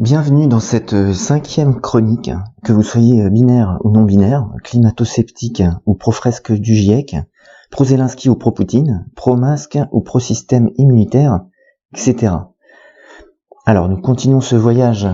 Bienvenue dans cette 5e chronique, que vous soyez binaire ou non binaire, climato-sceptique ou pro-fresque du GIEC, pro-Zelensky ou pro-Poutine, pro-masque ou pro-système immunitaire, etc. Alors nous continuons ce voyage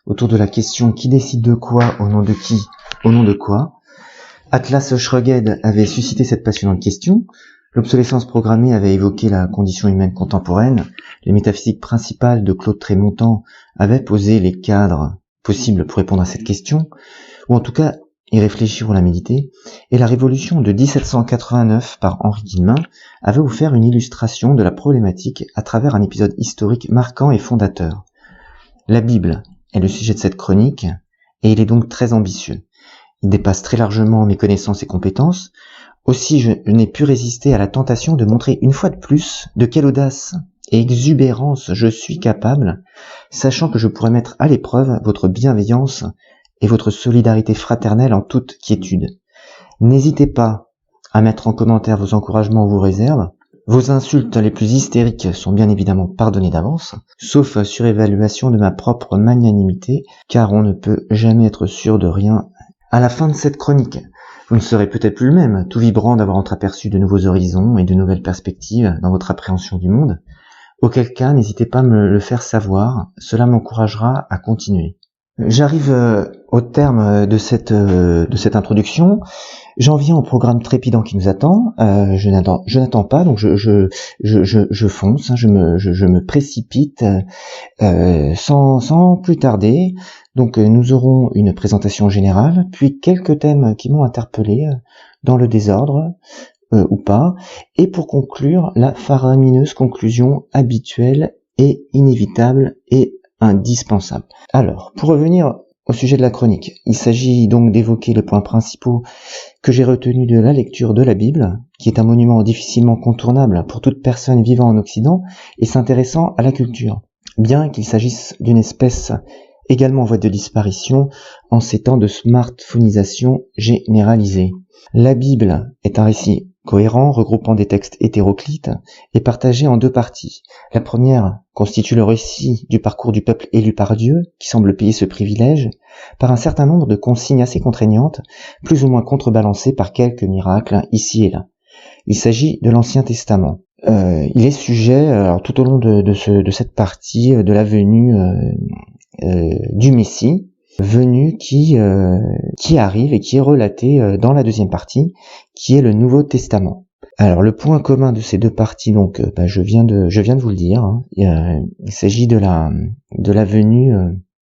autour de la question qui décide de quoi, au nom de qui, au nom de quoi. Atlas Shrugged avait suscité cette passionnante question. L'obsolescence programmée avait évoqué la condition humaine contemporaine. Les métaphysiques principales de Claude Trémontant avaient posé les cadres possibles pour répondre à cette question, ou en tout cas y réfléchir ou la méditer. Et la Révolution de 1789 par Henri Guillemin avait offert une illustration de la problématique à travers un épisode historique marquant et fondateur. La Bible est le sujet de cette chronique, et il est donc très ambitieux. Il dépasse très largement mes connaissances et compétences. Aussi, je n'ai pu résister à la tentation de montrer une fois de plus de quelle audace et exubérance je suis capable, sachant que je pourrais mettre à l'épreuve votre bienveillance et votre solidarité fraternelle en toute quiétude. N'hésitez pas à mettre en commentaire vos encouragements ou vos réserves. Vos insultes les plus hystériques sont bien évidemment pardonnées d'avance, sauf surévaluation de ma propre magnanimité, car on ne peut jamais être sûr de rien. À la fin de cette chronique, vous ne serez peut-être plus le même, tout vibrant d'avoir entreaperçu de nouveaux horizons et de nouvelles perspectives dans votre appréhension du monde. Auquel cas, n'hésitez pas à me le faire savoir, cela m'encouragera à continuer. J'arrive au terme de cette introduction. J'en viens au programme trépidant qui nous attend. Je n'attends pas, donc je fonce, je me précipite sans plus tarder. Donc nous aurons une présentation générale, puis quelques thèmes qui m'ont interpellé dans le désordre ou pas, et pour conclure, la faramineuse conclusion habituelle et inévitable et indispensable. Alors, pour revenir au sujet de la chronique, il s'agit donc d'évoquer les points principaux que j'ai retenus de la lecture de la Bible, qui est un monument difficilement contournable pour toute personne vivant en Occident et s'intéressant à la culture, bien qu'il s'agisse d'une espèce également en voie de disparition en ces temps de smartphonisation généralisée. La Bible est un récit cohérent, regroupant des textes hétéroclites et partagé en deux parties. La première constitue le récit du parcours du peuple élu par Dieu, qui semble payer ce privilège, par un certain nombre de consignes assez contraignantes, plus ou moins contrebalancées par quelques miracles ici et là. Il s'agit de l'Ancien Testament. Il est sujet, alors, tout au long de cette partie, de la venue du Messie, venue qui arrive et qui est relatée dans la deuxième partie, qui est le Nouveau Testament. Alors le point commun de ces deux parties, donc, je viens de vous le dire, hein, il s'agit de la venue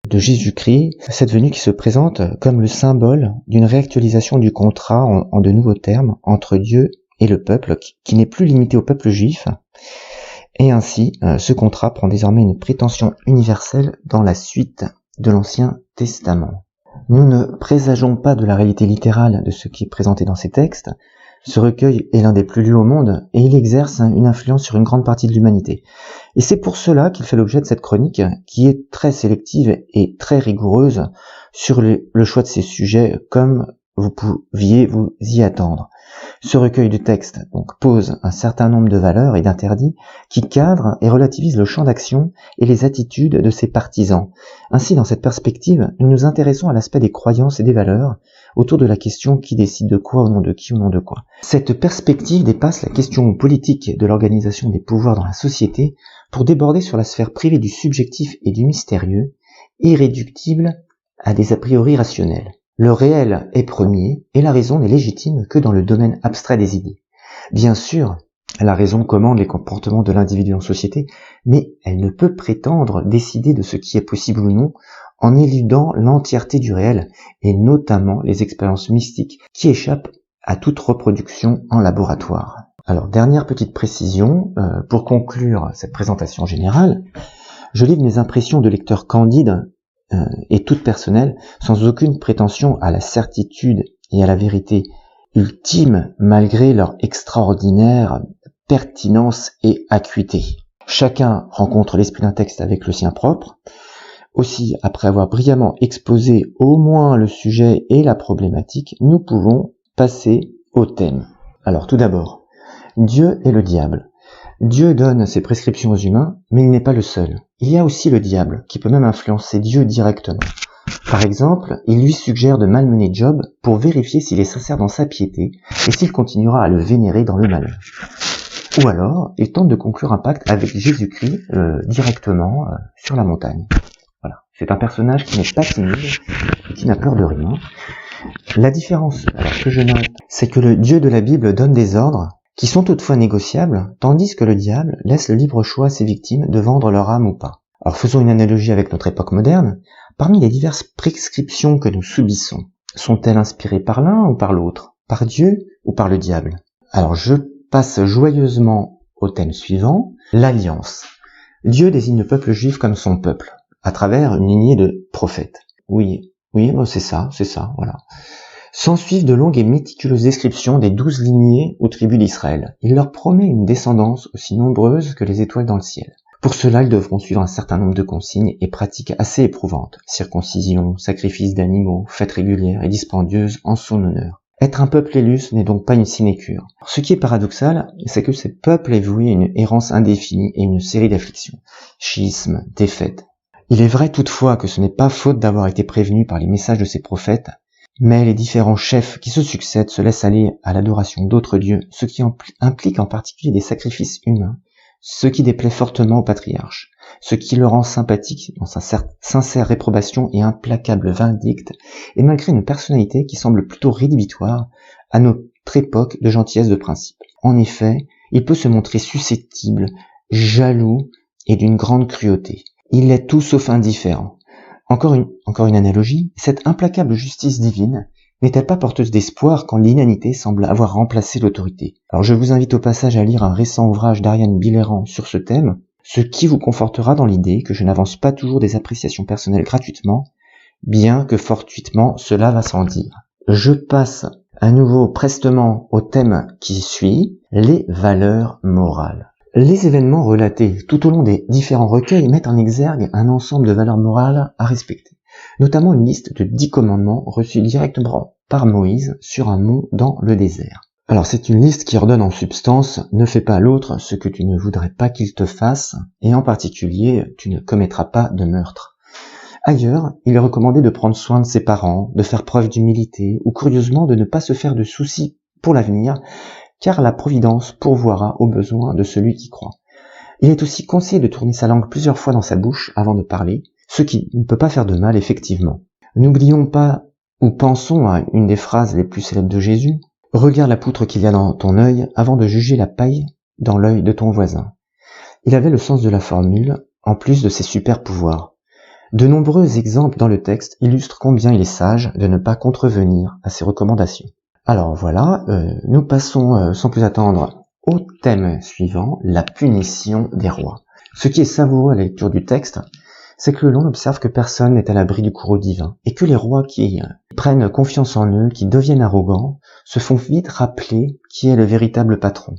de Jésus-Christ, cette venue qui se présente comme le symbole d'une réactualisation du contrat en de nouveaux termes entre Dieu et le peuple, qui n'est plus limité au peuple juif. Et ainsi, ce contrat prend désormais une prétention universelle dans la suite de l'Ancien Testament. Nous ne présageons pas de la réalité littérale de ce qui est présenté dans ces textes. Ce recueil est l'un des plus lus au monde et il exerce une influence sur une grande partie de l'humanité. Et c'est pour cela qu'il fait l'objet de cette chronique qui est très sélective et très rigoureuse sur le choix de ses sujets, comme vous pouviez vous y attendre. Ce recueil de textes donc pose un certain nombre de valeurs et d'interdits qui cadrent et relativisent le champ d'action et les attitudes de ses partisans. Ainsi, dans cette perspective, nous nous intéressons à l'aspect des croyances et des valeurs autour de la question qui décide de quoi au nom de qui au nom de quoi. Cette perspective dépasse la question politique de l'organisation des pouvoirs dans la société pour déborder sur la sphère privée du subjectif et du mystérieux, irréductible à des a priori rationnels. Le réel est premier et la raison n'est légitime que dans le domaine abstrait des idées. Bien sûr, la raison commande les comportements de l'individu en société, mais elle ne peut prétendre décider de ce qui est possible ou non en éludant l'entièreté du réel, et notamment les expériences mystiques qui échappent à toute reproduction en laboratoire. Alors, dernière petite précision, pour conclure cette présentation générale, je livre mes impressions de lecteur candide et toute personnelle, sans aucune prétention à la certitude et à la vérité ultime, malgré leur extraordinaire pertinence et acuité. Chacun rencontre l'esprit d'un texte avec le sien propre. Aussi, après avoir brillamment exposé au moins le sujet et la problématique, nous pouvons passer au thème. Alors tout d'abord, Dieu et le diable. Dieu donne ses prescriptions aux humains, mais il n'est pas le seul. Il y a aussi le diable, qui peut même influencer Dieu directement. Par exemple, il lui suggère de malmener Job pour vérifier s'il est sincère dans sa piété et s'il continuera à le vénérer dans le malheur. Ou alors, il tente de conclure un pacte avec Jésus-Christ directement sur la montagne. Voilà. C'est un personnage qui n'est pas timide, qui n'a peur de rien. La différence que je note, c'est que le Dieu de la Bible donne des ordres qui sont toutefois négociables, tandis que le diable laisse le libre choix à ses victimes de vendre leur âme ou pas. Alors faisons une analogie avec notre époque moderne. Parmi les diverses prescriptions que nous subissons, sont-elles inspirées par l'un ou par l'autre, par Dieu ou par le diable? Alors je passe joyeusement au thème suivant, l'alliance. Dieu désigne le peuple juif comme son peuple, à travers une lignée de prophètes. Oui, c'est ça, voilà. S'ensuivent de longues et méticuleuses descriptions des 12 lignées ou tribus d'Israël. Il leur promet une descendance aussi nombreuse que les étoiles dans le ciel. Pour cela, ils devront suivre un certain nombre de consignes et pratiques assez éprouvantes. Circoncision, sacrifice d'animaux, fêtes régulières et dispendieuses en son honneur. Être un peuple élu, ce n'est donc pas une sinécure. Ce qui est paradoxal, c'est que ces peuples est voué à une errance indéfinie et une série d'afflictions. Schismes, défaites. Il est vrai toutefois que ce n'est pas faute d'avoir été prévenu par les messages de ces prophètes, mais les différents chefs qui se succèdent se laissent aller à l'adoration d'autres dieux, ce qui implique en particulier des sacrifices humains, ce qui déplaît fortement aux patriarches, ce qui le rend sympathique dans sa sincère réprobation et implacable vindicte, et malgré une personnalité qui semble plutôt rédhibitoire à notre époque de gentillesse de principe. En effet, il peut se montrer susceptible, jaloux et d'une grande cruauté. Il est tout sauf indifférent. Encore une analogie, cette implacable justice divine n'est-elle pas porteuse d'espoir quand l'inanité semble avoir remplacé l'autorité? Alors je vous invite au passage à lire un récent ouvrage d'Ariane Biléran sur ce thème, ce qui vous confortera dans l'idée que je n'avance pas toujours des appréciations personnelles gratuitement, bien que fortuitement cela va sans dire. Je passe à nouveau prestement au thème qui suit, les valeurs morales. Les événements relatés tout au long des différents recueils mettent en exergue un ensemble de valeurs morales à respecter, notamment une liste de 10 commandements reçus directement par Moïse sur un mont dans le désert. Alors c'est une liste qui ordonne en substance « Ne fais pas à l'autre ce que tu ne voudrais pas qu'il te fasse » et en particulier « Tu ne commettras pas de meurtre ». Ailleurs, il est recommandé de prendre soin de ses parents, de faire preuve d'humilité ou curieusement de ne pas se faire de soucis pour l'avenir, car la providence pourvoira aux besoins de celui qui croit. Il est aussi conseillé de tourner sa langue plusieurs fois dans sa bouche avant de parler, ce qui ne peut pas faire de mal effectivement. N'oublions pas ou pensons à une des phrases les plus célèbres de Jésus, « Regarde la poutre qu'il y a dans ton œil avant de juger la paille dans l'œil de ton voisin ». Il avait le sens de la formule, en plus de ses super pouvoirs. De nombreux exemples dans le texte illustrent combien il est sage de ne pas contrevenir à ses recommandations. Alors voilà, nous passons sans plus attendre au thème suivant, la punition des rois. Ce qui est savoureux à la lecture du texte, c'est que l'on observe que personne n'est à l'abri du courroux divin, et que les rois qui prennent confiance en eux, qui deviennent arrogants, se font vite rappeler qui est le véritable patron.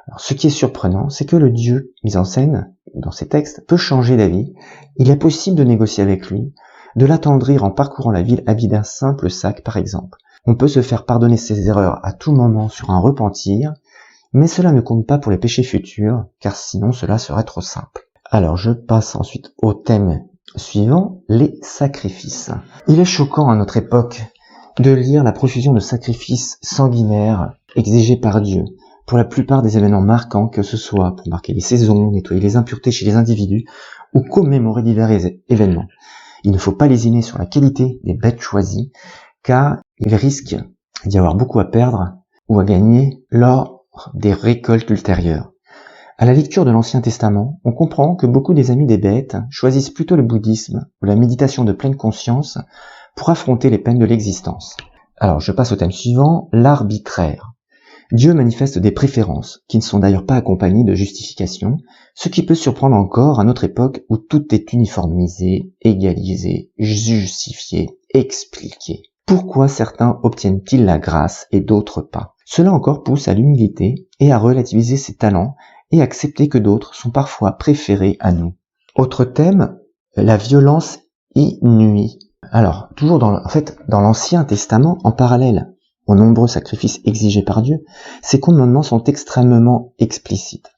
Alors, ce qui est surprenant, c'est que le Dieu mis en scène dans ces textes peut changer d'avis. Il est possible de négocier avec lui, de l'attendrir en parcourant la ville habillé d'un simple sac par exemple. On peut se faire pardonner ses erreurs à tout moment sur un repentir, mais cela ne compte pas pour les péchés futurs, car sinon cela serait trop simple. Alors je passe ensuite au thème suivant, les sacrifices. Il est choquant à notre époque de lire la profusion de sacrifices sanguinaires exigés par Dieu, pour la plupart des événements marquants, que ce soit pour marquer les saisons, nettoyer les impuretés chez les individus, ou commémorer divers événements. Il ne faut pas lésiner sur la qualité des bêtes choisies, car il risque d'y avoir beaucoup à perdre ou à gagner lors des récoltes ultérieures. À la lecture de l'Ancien Testament, on comprend que beaucoup des amis des bêtes choisissent plutôt le bouddhisme ou la méditation de pleine conscience pour affronter les peines de l'existence. Alors je passe au thème suivant, l'arbitraire. Dieu manifeste des préférences, qui ne sont d'ailleurs pas accompagnées de justification, ce qui peut surprendre encore à notre époque où tout est uniformisé, égalisé, justifié, expliqué. Pourquoi certains obtiennent-ils la grâce et d'autres pas? Cela encore pousse à l'humilité et à relativiser ses talents et accepter que d'autres sont parfois préférés à nous. Autre thème, la violence inouïe. Alors, toujours dans l'Ancien Testament, en parallèle aux nombreux sacrifices exigés par Dieu, ces commandements sont extrêmement explicites.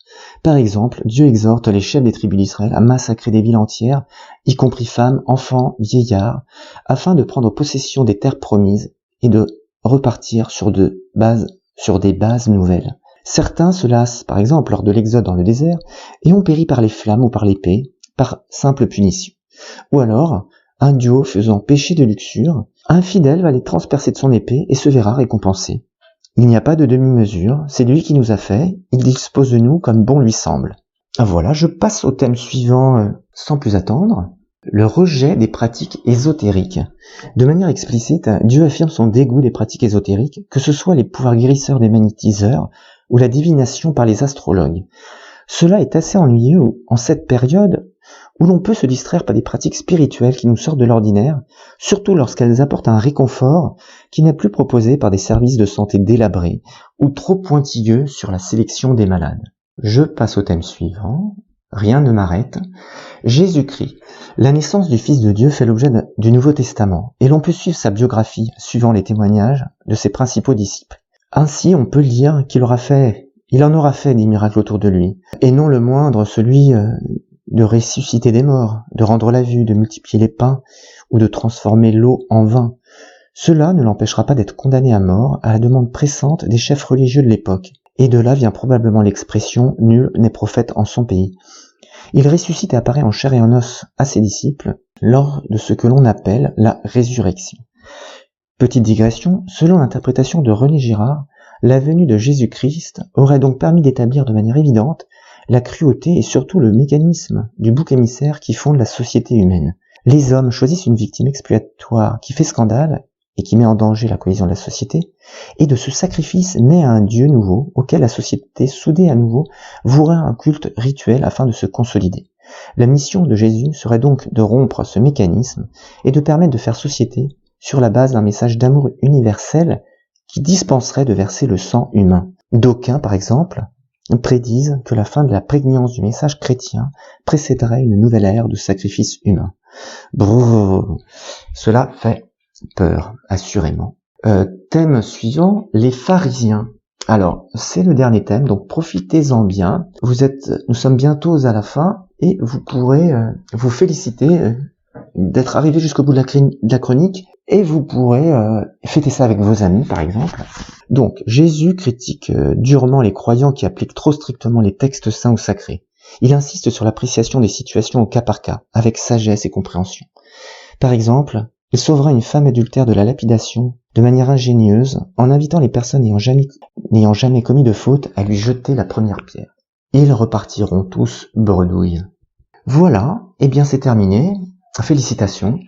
Par exemple, Dieu exhorte les chefs des tribus d'Israël à massacrer des villes entières, y compris femmes, enfants, vieillards, afin de prendre possession des terres promises et de repartir sur des bases nouvelles. Certains se lassent, par exemple, lors de l'exode dans le désert, et ont péri par les flammes ou par l'épée, par simple punition. Ou alors, un duo faisant péché de luxure, un fidèle va les transpercer de son épée et se verra récompensé. Il n'y a pas de demi-mesure, c'est lui qui nous a fait, il dispose de nous comme bon lui semble. Voilà, je passe au thème suivant sans plus attendre, le rejet des pratiques ésotériques. De manière explicite, Dieu affirme son dégoût des pratiques ésotériques, que ce soit les pouvoirs guérisseurs des magnétiseurs ou la divination par les astrologues. Cela est assez ennuyeux en cette période où l'on peut se distraire par des pratiques spirituelles qui nous sortent de l'ordinaire, surtout lorsqu'elles apportent un réconfort qui n'est plus proposé par des services de santé délabrés ou trop pointilleux sur la sélection des malades. Je passe au thème suivant. Rien ne m'arrête. Jésus-Christ. La naissance du Fils de Dieu fait l'objet du Nouveau Testament, et l'on peut suivre sa biographie suivant les témoignages de ses principaux disciples. Ainsi, on peut lire qu'il en aura fait des miracles autour de lui, et non le moindre, celui de ressusciter des morts, de rendre la vue, de multiplier les pains, ou de transformer l'eau en vin. Cela ne l'empêchera pas d'être condamné à mort à la demande pressante des chefs religieux de l'époque, et de là vient probablement l'expression « nul n'est prophète en son pays ». Il ressuscite et apparaît en chair et en os à ses disciples lors de ce que l'on appelle la résurrection. Petite digression, selon l'interprétation de René Girard, la venue de Jésus-Christ aurait donc permis d'établir de manière évidente la cruauté et surtout le mécanisme du bouc émissaire qui fonde la société humaine. Les hommes choisissent une victime expiatoire qui fait scandale et qui met en danger la cohésion de la société, et de ce sacrifice naît un Dieu nouveau auquel la société, soudée à nouveau, vouerait un culte rituel afin de se consolider. La mission de Jésus serait donc de rompre ce mécanisme et de permettre de faire société sur la base d'un message d'amour universel qui dispenserait de verser le sang humain. D'aucuns, par exemple, prédisent que la fin de la prégnance du message chrétien précéderait une nouvelle ère de sacrifice humain. Brrr, cela fait peur, assurément. Thème suivant, les pharisiens. Alors, c'est le dernier thème, donc profitez-en bien. Nous sommes bientôt à la fin et vous pourrez vous féliciter d'être arrivé jusqu'au bout de la chronique et vous pourrez fêter ça avec vos amis, par exemple. Donc, Jésus critique durement les croyants qui appliquent trop strictement les textes saints ou sacrés. Il insiste sur l'appréciation des situations au cas par cas, avec sagesse et compréhension. Par exemple, il sauvera une femme adultère de la lapidation de manière ingénieuse en invitant les personnes n'ayant jamais commis de faute à lui jeter la première pierre. Ils repartiront tous bredouilles. Voilà, eh bien c'est terminé. Félicitations.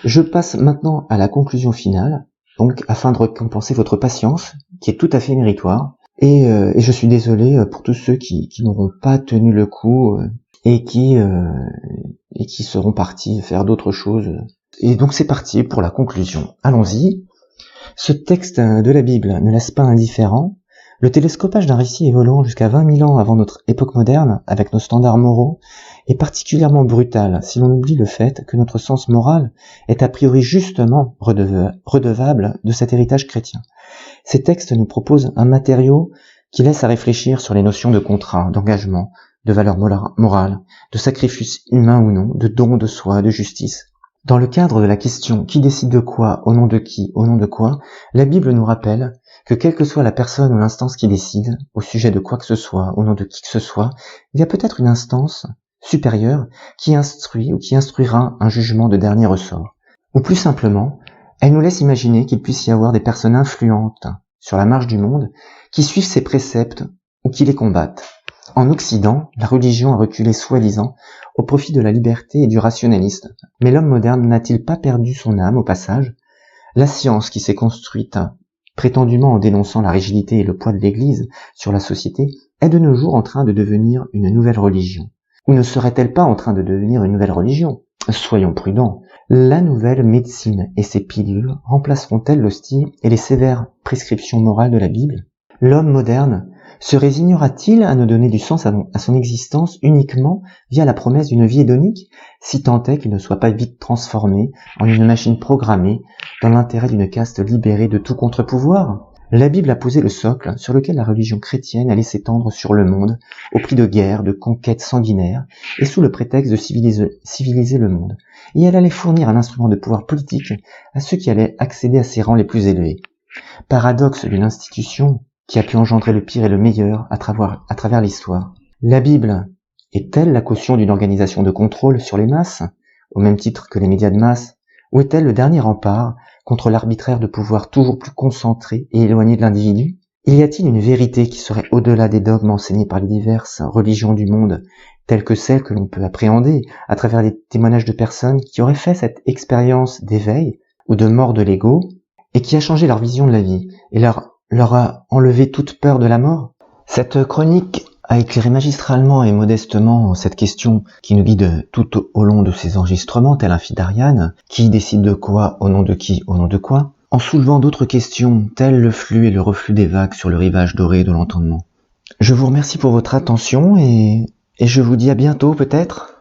Je passe maintenant à la conclusion finale, donc afin de récompenser votre patience, qui est tout à fait méritoire. Et je suis désolé pour tous ceux qui n'auront pas tenu le coup et qui seront partis faire d'autres choses. Et donc c'est parti pour la conclusion. Allons-y. Ce texte de la Bible ne laisse pas indifférent. Le télescopage d'un récit évoluant jusqu'à 20 000 ans avant notre époque moderne, avec nos standards moraux, est particulièrement brutal si l'on oublie le fait que notre sens moral est a priori justement redevable de cet héritage chrétien. Ces textes nous proposent un matériau qui laisse à réfléchir sur les notions de contrat, d'engagement, de valeur morale, de sacrifice humain ou non, de don de soi, de justice. Dans le cadre de la question « Qui décide de quoi, au nom de qui, au nom de quoi ?», la Bible nous rappelle que quelle que soit la personne ou l'instance qui décide, au sujet de quoi que ce soit, au nom de qui que ce soit, il y a peut-être une instance supérieure qui instruit ou qui instruira un jugement de dernier ressort. Ou plus simplement, elle nous laisse imaginer qu'il puisse y avoir des personnes influentes sur la marche du monde qui suivent ses préceptes ou qui les combattent. En Occident, la religion a reculé soi-disant au profit de la liberté et du rationalisme. Mais l'homme moderne n'a-t-il pas perdu son âme au passage ? La science qui s'est construite prétendument en dénonçant la rigidité et le poids de l'Église sur la société est de nos jours en train de devenir une nouvelle religion. Ou ne serait-elle pas en train de devenir une nouvelle religion ? Soyons prudents. La nouvelle médecine et ses pilules remplaceront-elles l'hostie et les sévères prescriptions morales de la Bible ? L'homme moderne se résignera-t-il à ne donner du sens à son existence uniquement via la promesse d'une vie hédonique, si tant est qu'il ne soit pas vite transformé en une machine programmée dans l'intérêt d'une caste libérée de tout contre-pouvoir ? La Bible a posé le socle sur lequel la religion chrétienne allait s'étendre sur le monde, au prix de guerres, de conquêtes sanguinaires, et sous le prétexte de civiliser le monde. Et elle allait fournir un instrument de pouvoir politique à ceux qui allaient accéder à ses rangs les plus élevés. Paradoxe d'une institution qui a pu engendrer le pire et le meilleur à travers l'histoire. La Bible est-elle la caution d'une organisation de contrôle sur les masses, au même titre que les médias de masse, ou est-elle le dernier rempart contre l'arbitraire de pouvoir toujours plus concentré et éloigné de l'individu? Y a-t-il une vérité qui serait au-delà des dogmes enseignés par les diverses religions du monde, telles que celles que l'on peut appréhender à travers les témoignages de personnes qui auraient fait cette expérience d'éveil ou de mort de l'ego et qui a changé leur vision de la vie et leur a enlevé toute peur de la mort? Cette chronique a éclairé magistralement et modestement cette question qui nous guide tout au long de ces enregistrements, tel un fil d'Ariane, qui décide de quoi, au nom de qui, au nom de quoi, en soulevant d'autres questions, telles le flux et le reflux des vagues sur le rivage doré de l'entendement. Je vous remercie pour votre attention et je vous dis à bientôt peut-être.